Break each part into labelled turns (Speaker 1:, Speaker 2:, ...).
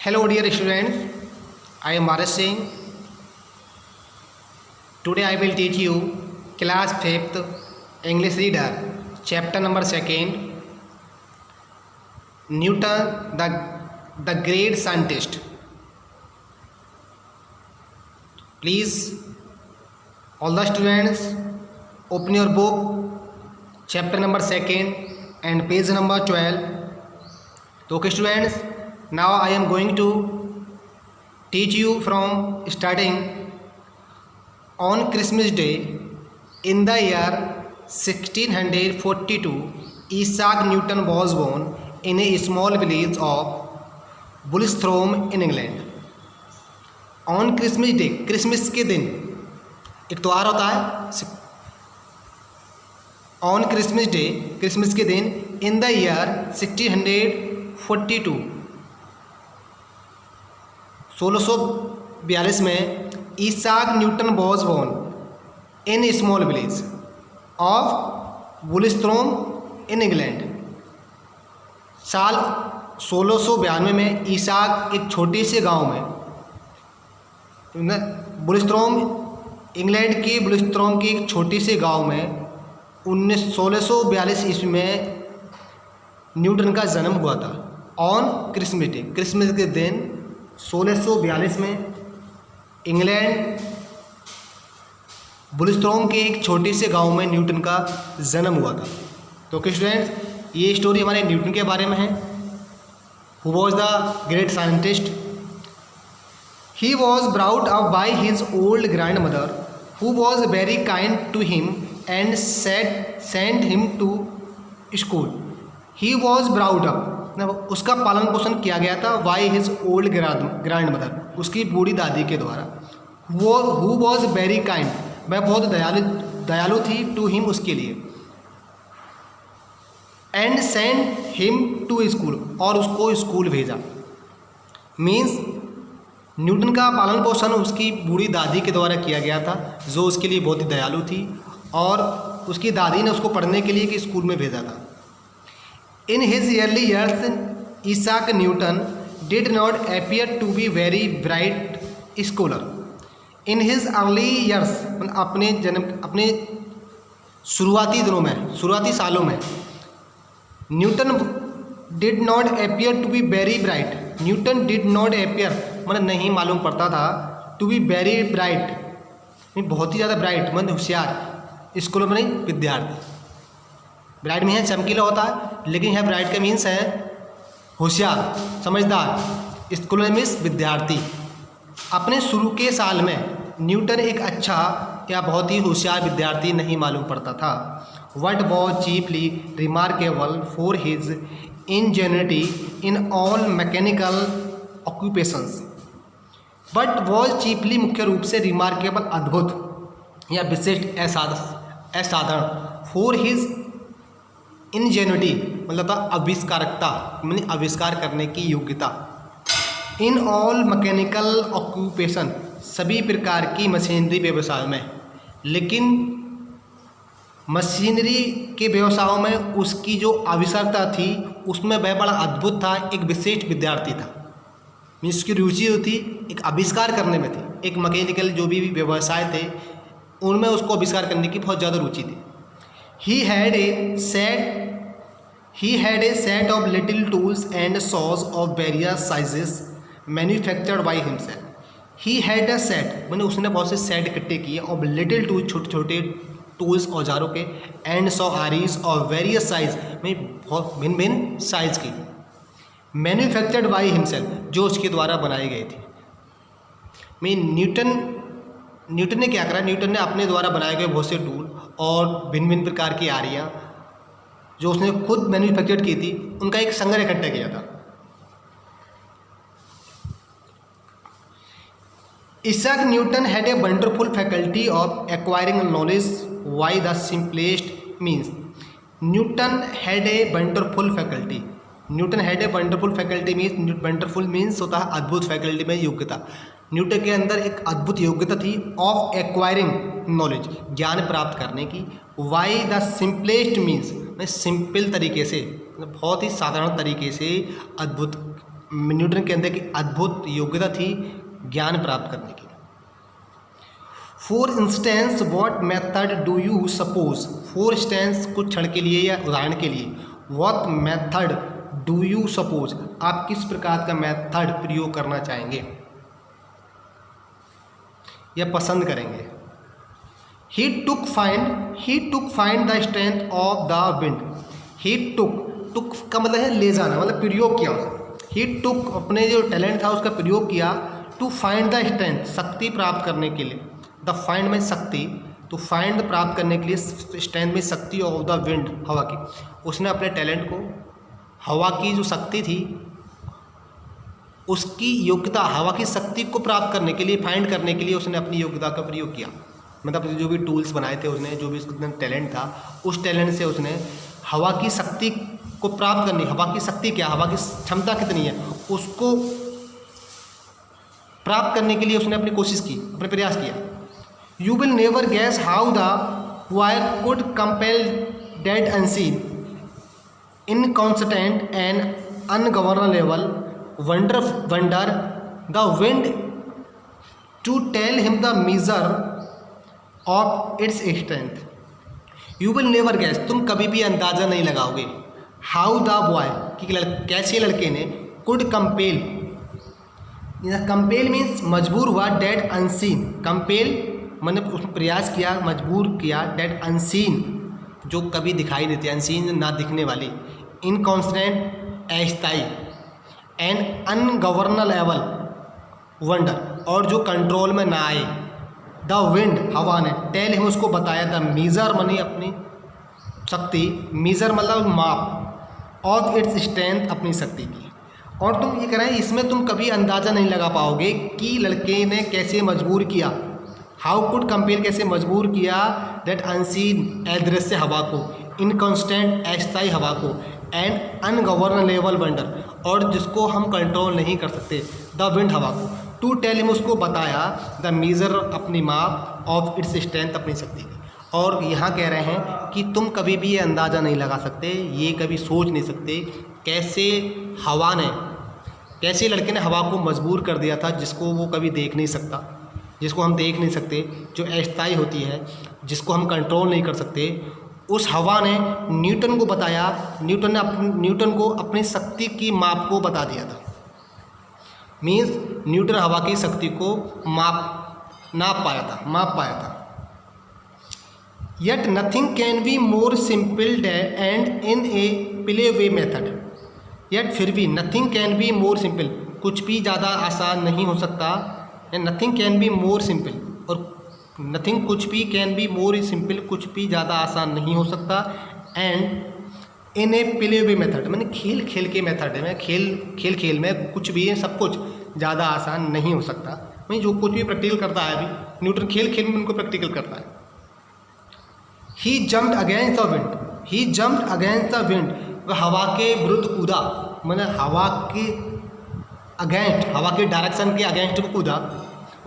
Speaker 1: Hello dear students, I am Bharat Singh. Today I will teach you class 5th English reader chapter number 2nd Newton the great scientist. Please all the students open your book chapter number 2nd and page number 12. So okay students, now I am going to teach you from starting on Christmas Day in the year 1642. Isaac Newton was born in a small village of Bullsthorpe in England. On Christmas Day, Christmas के दिन एक त्योहार होता है. On Christmas day, Christmas के दिन in the year 1642 1642 में Isaac Newton was born in small village of Bulstrom in England. साल 1692 में ईसाक एक छोटे से गांव में बुलस्ट्रोम, इंग्लैंड के बुलस्ट्रोम के एक छोटे से गांव में 1642 ईस्वी में न्यूटन का जन्म हुआ था. ऑन क्रिसमस डे, क्रिसमस के दिन 1642 में इंग्लैंड बुलस्ट्रोम के एक छोटे से गांव में न्यूटन का जन्म हुआ था. तो स्टूडेंट्स, ये स्टोरी हमारे न्यूटन के बारे में है. Who was the great scientist. He was brought up by his old grandmother who was very kind to him and sent him to school. He was brought up, उसका पालन पोषण किया गया था by his old grandmother, उसकी बूढ़ी दादी के द्वारा. वो हु वॉज वेरी काइंड, वह बहुत दयालु थी टू हिम, उसके लिए. And sent him to school, और उसको स्कूल भेजा. मीन्स न्यूटन का पालन पोषण उसकी बूढ़ी दादी के द्वारा किया गया था, जो उसके लिए बहुत ही दयालु थी, और उसकी दादी ने उसको पढ़ने के लिए कि स्कूल में भेजा था. In his early years Isaac Newton did not appear to be very bright scholar. In his early years, अपने शुरुआती दिनों में, शुरुआती सालों में Newton did not appear to be very bright. Newton did not appear नहीं मालूम पड़ता था टू बी वेरी ब्राइट, बहुत ही ज़्यादा ब्राइट होशियार. स्कूलों में नहीं, विद्यार्थी. ब्राइट में है चमकीला होता है, लेकिन यह ब्राइट का मीन्स है होशियार, समझदार. स्कूल मीन्स विद्यार्थी. अपने शुरू के साल में न्यूटन एक अच्छा या बहुत ही होशियार विद्यार्थी नहीं मालूम पड़ता था. What was chiefly remarkable for his ingenuity in all mechanical occupations. But was chiefly, मुख्य रूप से, रिमार्केबल, अद्भुत या विशिष्ट, असाधारण, फॉर हिज इंजेन्युइटी मतलब था आविष्कारकता, मतलब आविष्कार करने की योग्यता. इन ऑल मैकेनिकल ऑक्यूपेशन, सभी प्रकार की मशीनरी व्यवसाय में. लेकिन मशीनरी के व्यवसायों में उसकी जो आविष्कारता थी उसमें वह बड़ा अद्भुत था, एक विशिष्ट विद्यार्थी था. उसकी रुचि होती एक आविष्कार करने में थी. एक मैकेनिकल जो भी व्यवसाय थे उनमें उसको आविष्कार करने की बहुत ज़्यादा रुचि थी. He had a set of little tools and saws of various sizes manufactured by himself. He had a set, मैंने उसने बहुत से सेट इकट्ठे किए, और लिटिल टूल्स, छोटे छोटे टूल्स, औजारों के, एंड सॉ आरीज और वेरियस साइज में बहुत भिन्न भिन्न साइज की, मैन्युफैक्चर्ड बाई हिमसेल्फ, जो उसके द्वारा बनाए गए थे. न्यूटन ने क्या करा, न्यूटन ने अपने द्वारा बनाए गए बहुत से टूल और भिन्न भिन्न प्रकार की आरियाँ जो उसने खुद मैन्युफैक्चर की थी, उनका एक संग्रह इकट्ठा किया था. Isaac Newton had a wonderful faculty of acquiring knowledge by the simplest means. Newton had a wonderful faculty. Newton had a wonderful faculty means, wonderful means होता है अद्भुत, फैकल्टी में योग्यता. न्यूटन के अंदर एक अद्भुत योग्यता थी ऑफ एक्वायरिंग नॉलेज, ज्ञान प्राप्त करने की. Why the simplest means, simple तरीके से, बहुत ही साधारण तरीके से अद्भुत न्यूटन के अंदर की अद्भुत योग्यता थी ज्ञान प्राप्त करने की। For instance what method do you suppose, for instance कुछ क्षण के लिए या उदाहरण के लिए, what method do you suppose, आप किस प्रकार का मेथड प्रयोग करना चाहेंगे या पसंद करेंगे। He took find the strength of the wind. He took का मतलब है ले जाना, मतलब प्रयोग किया। He took अपने जो टैलेंट था उसका प्रयोग किया to find the strength, शक्ति प्राप्त करने के लिए। The find में शक्ति, तो find प्राप्त करने के लिए strength में शक्ति of the wind, हवा की। उसने अपने टैलेंट को, हवा की जो शक्ति थी उसकी योग्यता, हवा की शक्ति को प्राप्त करने के लिए, फाइंड करने के लिए उसने अपनी योग्यता का प्रयोग किया। मतलब जो भी टूल्स बनाए थे उसने, जो भी उसके टैलेंट था, उस टैलेंट से उसने हवा की शक्ति को प्राप्त करनी, हवा की शक्ति क्या, हवा की क्षमता कितनी है, उसको प्राप्त करने के लिए उसने अपनी कोशिश की, अपने प्रयास किया। You will never guess how the way could compel that unseen inconstant and ungovernable wonder the wind to tell him the measure of its strength. You will never guess, तुम कभी भी अंदाज़ा नहीं लगाओगे, हाउ द बॉय कि कैसे लड़के ने, कुड कंपेल, कंपेल मीन्स मजबूर हुआ, डेड अनसीन, कंपेल मैंने प्रयास किया, मजबूर किया, डेड अनसीन जो कभी दिखाई देती, अनसीन ना दिखने वाली, इनकॉन्स्टेंट अस्थायी, एंड अनगवर्नेबल वंडर और जो कंट्रोल में ना आए, द विंड हवा ने, टेल हिम उसको बताया, द मीज़र मनी अपनी शक्ति, मीज़र मतलब माप, ऑफ इट्स स्ट्रेंथ अपनी शक्ति की। और तुम ये कह रहे हैं इसमें तुम कभी अंदाज़ा नहीं लगा पाओगे कि लड़के ने कैसे मजबूर किया, हाउ कुड कंपेयर कैसे मजबूर किया, दैट अनसीन अदृश्य हवा को, इनकॉन्स्टेंट अस्थायी हवा को, एंड अनगवर्नेबल वंडर और जिसको हम कंट्रोल नहीं कर सकते, द विंड हवा को, टू टेल हिम उसको बताया, द मीज़र अपनी माप, ऑफ इट्स स्ट्रेंथ अपनी शक्ति की। और यहाँ कह रहे हैं कि तुम कभी भी ये अंदाज़ा नहीं लगा सकते, ये कभी सोच नहीं सकते कैसे हवा ने, कैसे लड़के ने हवा को मजबूर कर दिया था जिसको वो कभी देख नहीं सकता, जिसको हम देख नहीं सकते, जो अस्थायी होती है, जिसको हम कंट्रोल नहीं कर सकते। उस हवा ने न्यूटन को बताया, न्यूटन को अपनी शक्ति की माप को बता दिया था। मीन्स न्यूटन हवा की शक्ति को माप पाया था। Yet nothing can be more simple and in a play way method, yet फिर भी nothing can be more simple, कुछ भी ज़्यादा आसान नहीं हो सकता, nothing can be more simple, और नथिंग कुछ भी, कैन बी मोर सिंपल कुछ भी ज़्यादा आसान नहीं हो सकता, and in a play way method मैंने खेल के मेथड में, खेल में कुछ भी है, सब कुछ ज़्यादा आसान नहीं हो सकता। वहीं जो कुछ भी प्रैक्टिकल करता है अभी न्यूटन खेल में उनको प्रैक्टिकल करता है। ही जम्प्ड अगेंस्ट द विंड, वह हवा के विरुद्ध कूदा, मैंने हवा के अगेंस्ट, हवा के डायरेक्शन के अगेंस्ट में कूदा,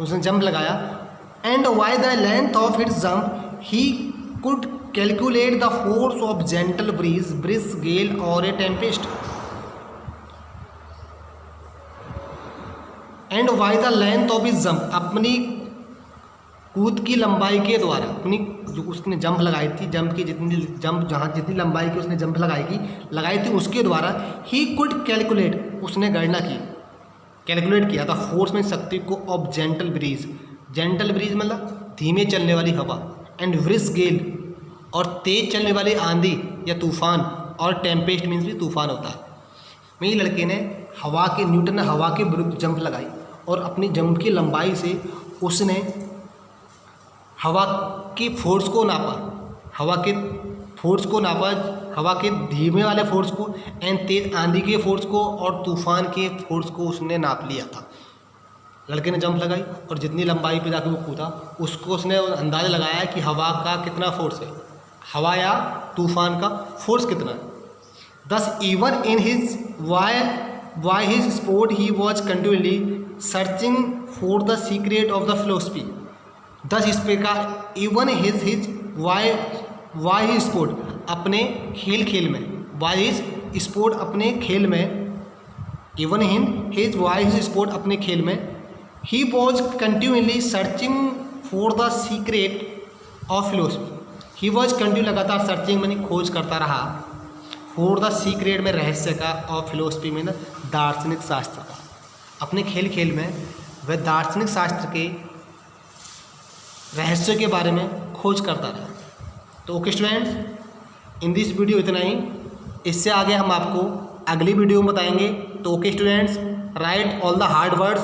Speaker 1: उसने जंप लगाया। And by the length of its jump he could calculate the force of gentle breeze, brisk gale और a tempest. And by the length of its jump, अपनी कूद की लंबाई के द्वारा, अपनी जो उसने जंप लगाई थी, जितनी लंबाई की उसने जंप लगाई थी उसके द्वारा, ही कुड कैलकुलेट, उसने गणना की, कैलकुलेट किया था फोर्स में शक्ति को, ऑफ जेंटल ब्रीज मतलब धीमे चलने वाली हवा, एंड ब्रिस्क गेल और तेज चलने वाली आंधी या तूफान, और टेम्पेस्ट मीन्स भी तूफान होता है। वही लड़के ने न्यूटन ने हवा के विरुद्ध जंप लगाई और अपनी जंप की लंबाई से उसने हवा की फोर्स को नापा, हवा के धीमे वाले फोर्स को, एंड तेज आंधी के फोर्स को और तूफान के फोर्स को उसने नाप लिया था। लड़के ने जंप लगाई और जितनी लंबाई पे जाकर वो कूदा, उसको उसने अंदाज़ा लगाया कि हवा का कितना फोर्स है, हवा या तूफान का फोर्स कितना है। दस even in his why his sport he was continually searching for the secret of the philosophy. दस इस प्रकार even his why his sport, अपने खेल में, वाई हिज स्पोर्ट अपने खेल में, even in his wise sport, अपने खेल में, he was continually searching for the secret of philosophy. He was continue, लगातार सर्चिंग मानी खोज करता रहा, फॉर द सीक्रेट में रहस्य का, ऑफ फिलोसफी में दार्शनिक शास्त्र का। अपने खेल खेल में वह दार्शनिक शास्त्र के रहस्य के बारे में खोज करता रहा। तो okay students, in this video इतना ही। इससे आगे हम आपको अगली वीडियो में बताएंगे। तो okay students, right all the hard words,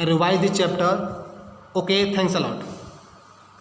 Speaker 1: revise this chapter. Okay, thanks a lot.